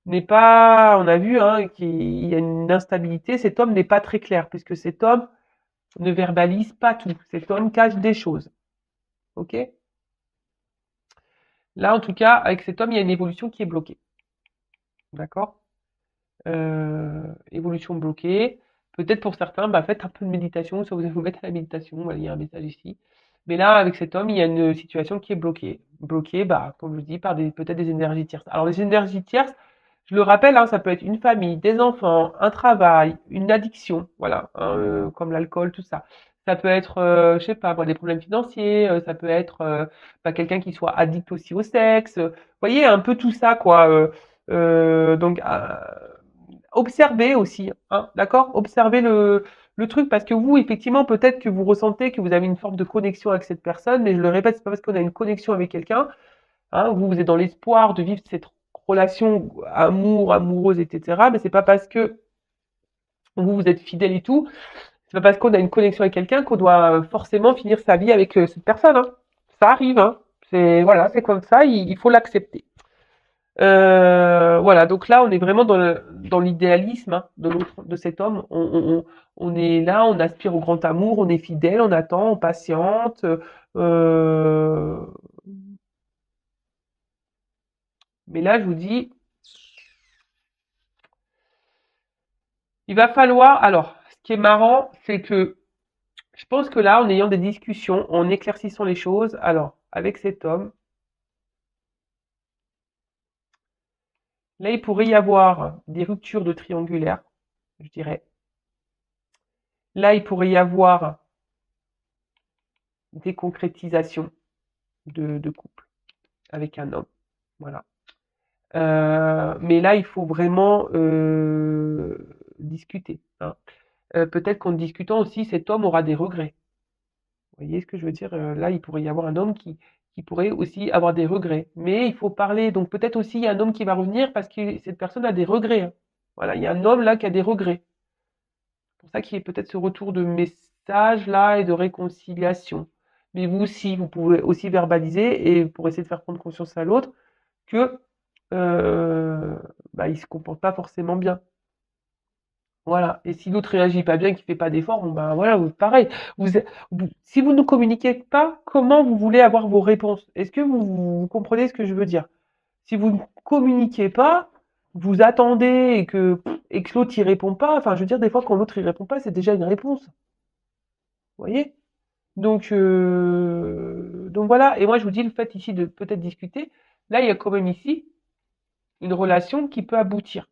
n'est pas, on a vu, hein, qu'il y a une instabilité, cet homme n'est pas très clair, puisque cet homme ne verbalise pas tout, cet homme cache des choses, ok? Là, en tout cas, avec cet homme, il y a une évolution qui est bloquée, d'accord? Évolution bloquée. Peut-être pour certains, bah, faites un peu de méditation, soit vous allez vous mettre à la méditation, voilà, il y a un message ici. Mais là, avec cet homme, il y a une situation qui est bloquée. Bloquée, bah, comme je vous dis, par peut-être des énergies tierces. Alors, les énergies tierces, Je le rappelle, hein, ça peut être une famille, des enfants, un travail, une addiction, voilà, hein, comme l'alcool, tout ça. Ça peut être, je sais pas, moi, des problèmes financiers, ça peut être bah, quelqu'un qui soit addict aussi au sexe. Vous voyez, un peu tout ça, quoi. Donc, observez aussi, hein, d'accord? Observez le truc parce que vous, effectivement, peut-être que vous ressentez que vous avez une forme de connexion avec cette personne, mais je le répète, c'est pas parce qu'on a une connexion avec quelqu'un, hein, vous, vous êtes dans l'espoir de vivre cette relation amoureuse, etc. Mais c'est pas parce que vous, vous êtes fidèle et tout, c'est pas parce qu'on a une connexion avec quelqu'un qu'on doit forcément finir sa vie avec cette personne, hein. Ça arrive, hein. C'est, voilà, c'est comme ça, il faut l'accepter. Voilà, donc là, on est vraiment dans l'idéalisme, hein, de cet homme. On est là, on aspire au grand amour, on est fidèle, on attend, on patiente. Euh, mais là, je vous dis, il va falloir. Alors, ce qui est marrant, c'est que je pense que là, en ayant des discussions, en éclaircissant les choses, alors, avec cet homme, là, il pourrait y avoir des ruptures de triangulaire, je dirais. Là, il pourrait y avoir des concrétisations de couple avec un homme. Voilà. Mais là, il faut vraiment discuter, hein. Peut-être qu'en discutant aussi, cet homme aura des regrets. Vous voyez ce que je veux dire? Là, il pourrait y avoir un homme qui pourrait aussi avoir des regrets. Mais il faut parler. Donc peut-être aussi il y a un homme qui va revenir parce que cette personne a des regrets, hein. Voilà, il y a un homme là qui a des regrets. C'est pour ça qu'il y a peut-être ce retour de message là et de réconciliation. Mais vous aussi, vous pouvez aussi verbaliser et pour essayer de faire prendre conscience à l'autre que bah, il se comporte pas forcément bien. Voilà. Et si l'autre réagit pas bien, qu'il fait pas d'efforts, bon ben voilà, pareil. Vous, si vous ne communiquez pas, comment vous voulez avoir vos réponses? Est-ce que vous comprenez ce que je veux dire? Si vous ne communiquez pas, vous attendez et que l'autre y répond pas. Enfin, je veux dire, des fois, quand l'autre y répond pas, c'est déjà une réponse. Vous voyez? Donc voilà. Et moi, je vous dis le fait ici de peut-être discuter. Là, il y a quand même ici une relation qui peut aboutir.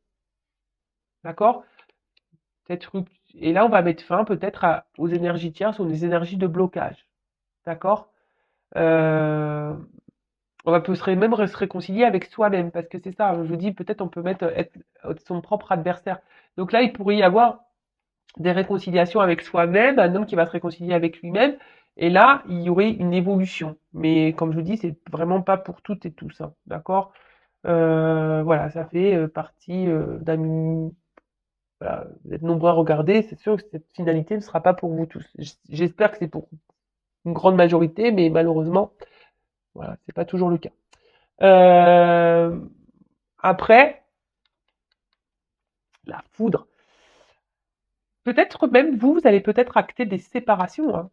D'accord? Peut-être et là, on va mettre fin peut-être aux énergies tierces ou des énergies de blocage. D'accord? Euh, on peut même se réconcilier avec soi-même parce que c'est ça. Je vous dis, peut-être on peut être son propre adversaire. Donc là, il pourrait y avoir des réconciliations avec soi-même, un homme qui va se réconcilier avec lui-même. Et là, il y aurait une évolution. Mais comme je vous dis, c'est vraiment pas pour toutes et tous, hein. D'accord? Voilà, ça fait partie d'un. Voilà, vous êtes nombreux à regarder, c'est sûr que cette finalité ne sera pas pour vous tous. J'espère que c'est pour une grande majorité, mais malheureusement, voilà, c'est pas toujours le cas. Euh, Après, la foudre. Peut-être même vous, vous allez peut-être acter des séparations, hein.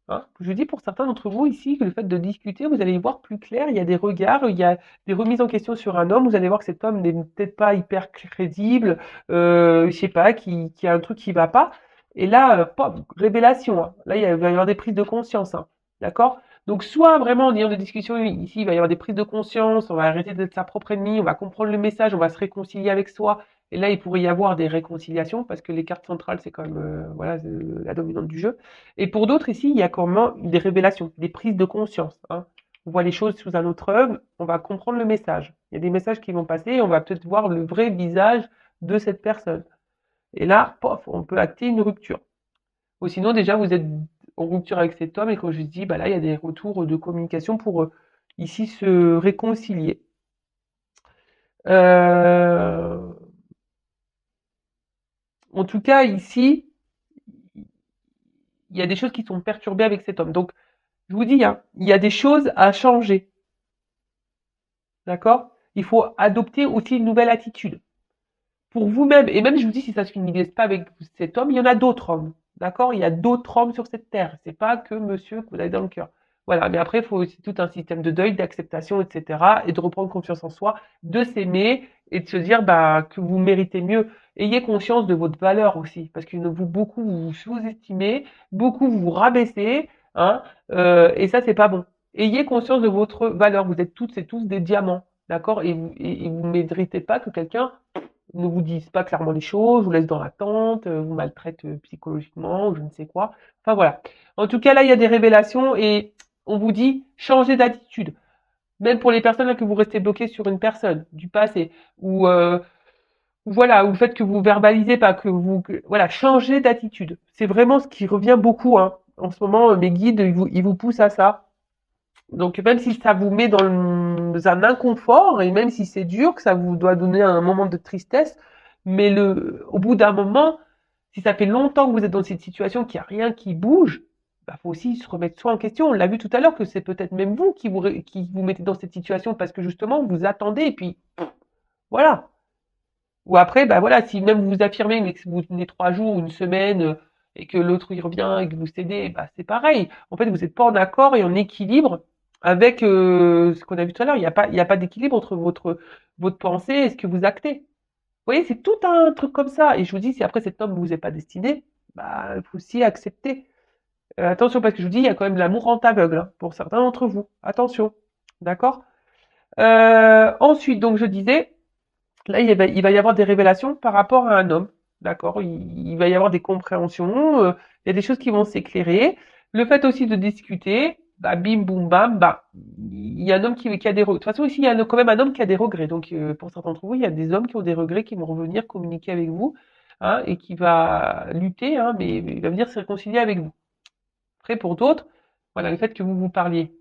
Hein. Je dis pour certains d'entre vous ici que le fait de discuter, vous allez y voir plus clair. Il y a des regards, il y a des remises en question sur un homme. Vous allez voir que cet homme n'est peut-être pas hyper crédible, je sais pas, qui a un truc qui va pas. Et là, pop, révélation, hein. Là, il va y avoir des prises de conscience, hein. D'accord? Donc, soit vraiment en ayant des discussions ici, il va y avoir des prises de conscience, on va arrêter d'être sa propre ennemie, on va comprendre le message, on va se réconcilier avec soi. Et là, il pourrait y avoir des réconciliations parce que les cartes centrales, c'est quand même voilà, la dominante du jeu. Et pour d'autres ici, il y a quand même des révélations, des prises de conscience, hein. On voit les choses sous un autre œil, on va comprendre le message. Il y a des messages qui vont passer et on va peut-être voir le vrai visage de cette personne. Et là, pof, on peut acter une rupture. Ou sinon, déjà, vous êtes en rupture avec cet homme et comme je dis, bah là, il y a des retours de communication pour ici se réconcilier. Euh, En tout cas, ici, il y a des choses qui sont perturbées avec cet homme. Donc, je vous dis, hein, il y a des choses à changer. D'accord? Il faut adopter aussi une nouvelle attitude. Pour vous-même, et même je vous dis, si ça se finit pas avec cet homme, il y en a d'autres hommes. D'accord? Il y a d'autres hommes sur cette terre. C'est pas que monsieur que vous avez dans le cœur. Voilà. Mais après, il faut aussi tout un système de deuil, d'acceptation, etc. Et de reprendre confiance en soi, de s'aimer et de se dire bah, que vous méritez mieux. Ayez conscience de votre valeur aussi. Parce que beaucoup vous sous-estimez, beaucoup vous rabaissez, hein, et ça, c'est pas bon. Ayez conscience de votre valeur. Vous êtes toutes et tous des diamants. d'accord? Et vous ne méritez pas que quelqu'un ne vous dise pas clairement les choses, vous laisse dans l'attente, vous maltraite psychologiquement, ou je ne sais quoi. Enfin voilà. En tout cas, là, il y a des révélations et on vous dit changez d'attitude. Même pour les personnes là, que vous restez bloqué sur une personne du passé, ou voilà, ou le fait que vous verbalisez pas, voilà, changez d'attitude. C'est vraiment ce qui revient beaucoup, hein. En ce moment, mes guides, ils vous poussent à ça. Donc même si ça vous met dans un inconfort et même si c'est dur, que ça vous doit donner un moment de tristesse, mais au bout d'un moment, si ça fait longtemps que vous êtes dans cette situation, qu'il n'y a rien qui bouge, bah faut aussi se remettre soi en question. On l'a vu tout à l'heure que c'est peut-être même vous qui vous mettez dans cette situation parce que justement vous attendez et puis voilà. Ou après, bah voilà, si même vous vous affirmez mais que vous tenez 3 jours, une semaine et que l'autre il revient et que vous cédez, bah c'est pareil. En fait, vous n'êtes pas en accord et en équilibre avec ce qu'on a vu tout à l'heure. Il y a pas d'équilibre entre votre pensée et ce que vous actez. Vous voyez, c'est tout un truc comme ça. Et je vous dis, si après cet homme ne vous est pas destiné, bah il faut aussi accepter. Attention parce que je vous dis, il y a quand même de l'amour en aveugle hein, pour certains d'entre vous. Attention, d'accord. Ensuite, donc je disais. Là, il va y avoir des révélations par rapport à un homme, d'accord? Il va y avoir des compréhensions, il y a des choses qui vont s'éclairer. Le fait aussi de discuter, bah, bim, boum, bam, bah, il y a un homme qui a des regrets. De toute façon, ici, il y a quand même un homme qui a des regrets. Donc, pour certains d'entre vous, il y a des hommes qui ont des regrets, qui vont revenir communiquer avec vous, hein, et qui va lutter, hein, mais il va venir se réconcilier avec vous. Après, pour d'autres, voilà, le fait que vous vous parliez,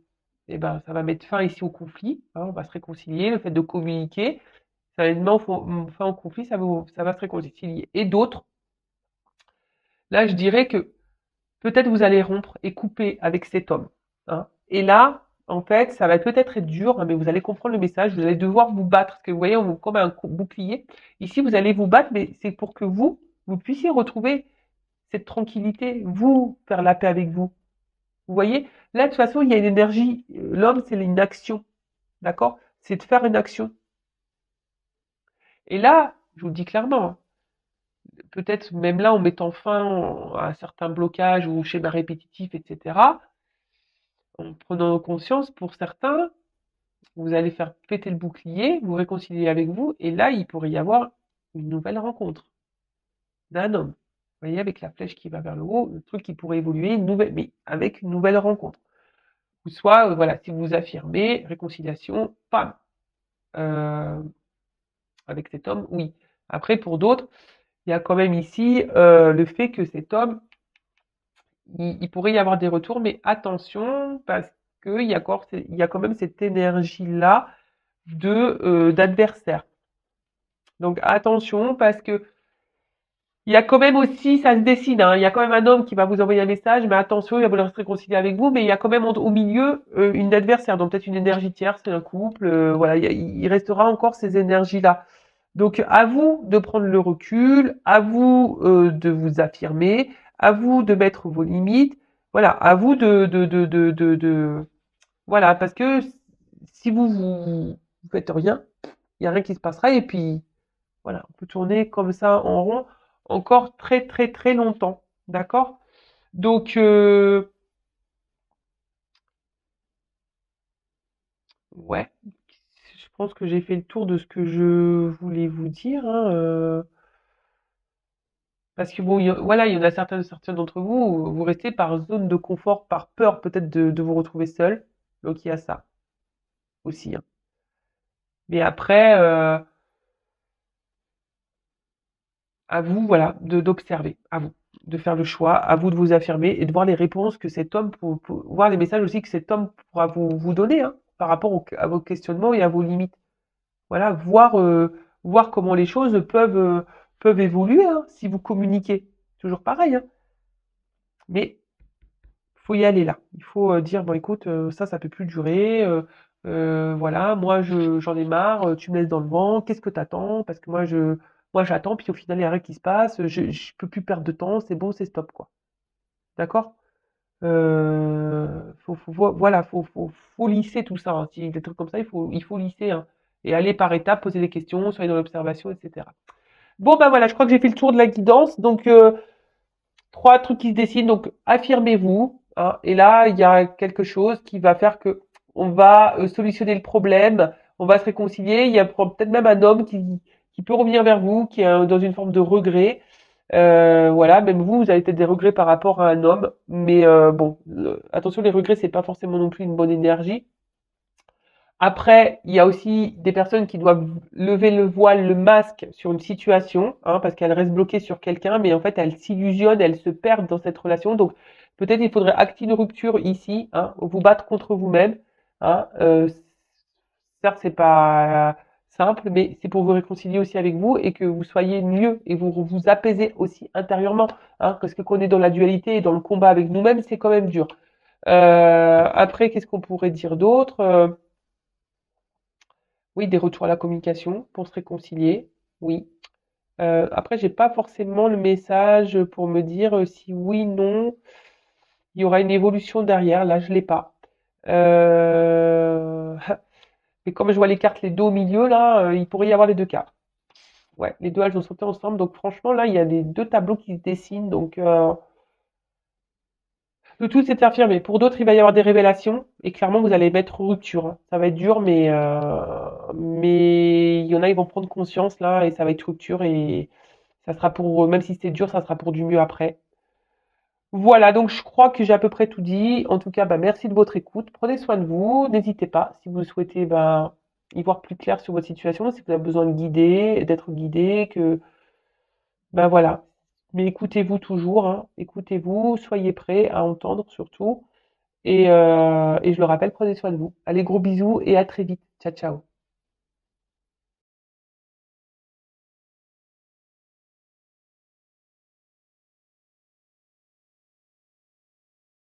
eh ben, ça va mettre fin ici au conflit, hein, on va se réconcilier, le fait de communiquer, ça va mettre fin au conflit, ça va se réconcilier. Et d'autres, là, je dirais que peut-être vous allez rompre et couper avec cet homme, hein. Et là, en fait, ça va peut-être être dur, hein, mais vous allez comprendre le message, vous allez devoir vous battre, parce que vous voyez, on vous comme un bouclier. Ici, vous allez vous battre, mais c'est pour que vous puissiez retrouver cette tranquillité, vous, faire la paix avec vous. Vous voyez, là, de toute façon, il y a une énergie. L'homme, c'est une action, d'accord? C'est de faire une action. Et là, je vous le dis clairement, hein, peut-être même là en mettant fin à certains blocages ou schémas répétitifs, etc., en prenant conscience, pour certains, vous allez faire péter le bouclier, vous réconcilier avec vous, et là, il pourrait y avoir une nouvelle rencontre d'un homme. Vous voyez, avec la flèche qui va vers le haut, le truc qui pourrait évoluer, mais avec une nouvelle rencontre. Ou soit, voilà, si vous affirmez, réconciliation, pam, euh, avec cet homme, oui. Après, pour d'autres, il y a quand même ici le fait que cet homme, il pourrait y avoir des retours, mais attention, parce qu'il y a quand même cette énergie-là d'adversaire. Donc attention, parce que il y a quand même aussi, ça se dessine, hein, il y a quand même un homme qui va vous envoyer un message, mais attention, il va vouloir se réconcilier avec vous, mais il y a quand même au milieu une adversaire, donc peut-être une énergie tierce, c'est un couple, voilà, il restera encore ces énergies-là. Donc à vous de prendre le recul, à vous de vous affirmer, à vous de mettre vos limites, voilà, à vous voilà, parce que si vous faites rien, il y a rien qui se passera et puis voilà, on peut tourner comme ça en rond encore très très très longtemps, d'accord? Donc ouais, je pense que j'ai fait le tour de ce que je voulais vous dire, hein, parce que bon, voilà, il y en a certains d'entre vous, vous restez par zone de confort, par peur peut-être de vous retrouver seul. Donc il y a ça aussi, hein. Mais après, à vous, voilà, d'observer, à vous, de faire le choix, à vous de vous affirmer et de voir les réponses que cet homme, voir les messages aussi que cet homme pourra vous donner, hein, par rapport à vos questionnements et à vos limites. Voilà, voir comment les choses peuvent évoluer, hein, si vous communiquez. Toujours pareil, hein. Mais faut y aller là. Il faut dire bon écoute, ça peut plus durer. Voilà, moi j'en ai marre. Tu me laisses dans le vent. Qu'est-ce que t'attends? Parce que moi j'attends. Puis au final il y a rien qui se passe. Je peux plus perdre de temps. C'est bon, c'est stop quoi. D'accord? Voilà, faut lisser tout ça, hein. Si des trucs comme ça, il faut lisser, hein, et aller par étapes, poser des questions, soyez dans l'observation, etc. Bon ben voilà, je crois que j'ai fait le tour de la guidance. Donc 3 trucs qui se dessinent. Donc, affirmez-vous, hein, et là, il y a quelque chose qui va faire que on va solutionner le problème, on va se réconcilier. Il y a peut-être même un homme qui peut revenir vers vous, qui est dans une forme de regret. Voilà, même vous, vous avez peut-être des regrets par rapport à un homme, mais bon, attention, les regrets, c'est pas forcément non plus une bonne énergie. Après, il y a aussi des personnes qui doivent lever le voile, le masque sur une situation, hein, parce qu'elles restent bloquées sur quelqu'un, mais en fait, elles s'illusionnent, elles se perdent dans cette relation. Donc, peut-être il faudrait acter une rupture ici, hein, vous battre contre vous-même. Hein, certes, c'est pas simple, mais c'est pour vous réconcilier aussi avec vous et que vous soyez mieux et vous apaiser aussi intérieurement. Hein, parce que quand on est dans la dualité et dans le combat avec nous-mêmes, c'est quand même dur. Après, qu'est-ce qu'on pourrait dire d'autre? Oui, des retours à la communication pour se réconcilier. Oui. Après, j'ai pas forcément le message pour me dire si oui, non, il y aura une évolution derrière. Là, je l'ai pas. Euh, Et comme je vois les cartes, les deux au milieu, là, il pourrait y avoir les deux cartes. Ouais, les deux elles ont sauté ensemble. Donc franchement, là, il y a les deux tableaux qui se dessinent. Donc le tout, c'est de s'affirmer. Pour d'autres, il va y avoir des révélations. Et clairement, vous allez mettre rupture. Hein. Ça va être dur, mais il y en a, ils vont prendre conscience là, et ça va être rupture. Et ça sera pour, même si c'est dur, ça sera pour du mieux après. Voilà, donc je crois que j'ai à peu près tout dit. En tout cas, bah, merci de votre écoute. Prenez soin de vous. N'hésitez pas, si vous souhaitez bah, y voir plus clair sur votre situation, si vous avez besoin de guider, d'être guidé, que ben voilà. Mais écoutez-vous toujours, hein. Écoutez-vous, soyez prêts à entendre surtout. Et je le rappelle, prenez soin de vous. Allez, gros bisous et à très vite. Ciao, ciao.